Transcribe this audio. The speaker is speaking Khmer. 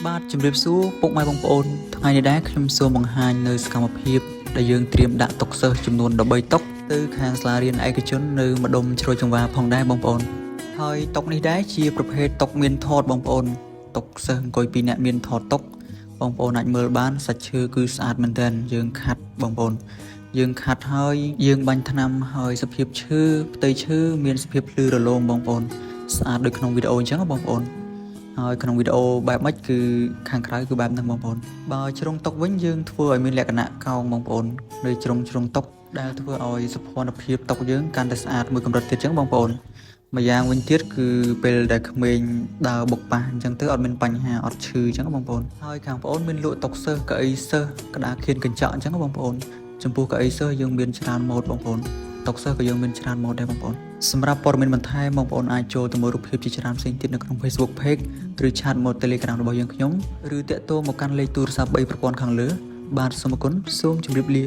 បាទជំរាបសួរពុកម៉ែបងប្អូនថ្ងៃនេះដែរខ្ញុំសូមបង្ហាញនៅសកម្មភាពដែលយើងត្រៀមដាក់តុសិស្សចំនួន13តុទៅខាងសាលារៀនឯកជននៅម្ដុំជ្រោយចង្វាផងដែរបងប្អូនហើយតុនេះដែរជាប្រភេទតុមានថតបងប្អូនតុសិស្សអង្គុយ2នាក់មានថតតុបងប្អូនអាចមើលបានសាច់ឈើគឺស្អាតមែនទែនយើងខាត់បងប្អូនយើងខាត់ហើយយើងបាញ់ថ្នាំហើយសភាពឈើផ្ទៃឈើមានសភាពភ្លឺរលោងបងប្អូនស្អាតដូចក្នុងវីដេអូអញ្ចឹងបងប្អូនហើយក្នុងវីដេអូបែបម៉េចគឺខាងក្រៅគឺបែបហ្នឹងបងប្អូនបើជ្រុងតុវិញយើងធ្វើឲ្យមានលក្ខណៈកោងបងប្អូននៅជ្រុងតុដែលធ្វើឲ្យសោភ័ណភាពតុយើងកាន់តែស្អាតមួយកម្រិតទៀតអញ្ចឹងបងប្អូនម្យ៉ាងវិញទៀតគឺពេលដែលក្មេងដើរបុកប៉ះអញ្ចឹងទៅអត់មានបញ្ហាអត់ឈឺអញ្ចឹងបងប្អូនហើយខាងបងប្អូនមានលក់តុសិស្សកៅអីសិស្សក្តារខៀនកញ្ចក់អញ្ចឹងបងប្អូនចំពោះកៅអីសិស្សយើងមានច្រើនម៉ូដបងប្អូនតុសិស្សក៏យើងមានច្រើនម៉ូដដែរបងប្អូនសម្រាប់ព័ត៌មានបន្ថែមបងប្អូនអាចចូលទៅមើលរូបភាពជាច្រើនផ្សេងទៀតនៅក្នុង Facebook Page ឬ Chat មក Telegram របស់យើងខ្ញុំឬតាក់ទងមកកាន់លេខទូរស័ព្ទ3ប្រព័ន្ធខាងលើបាទសូមអរគុណសូមជម្រាបលា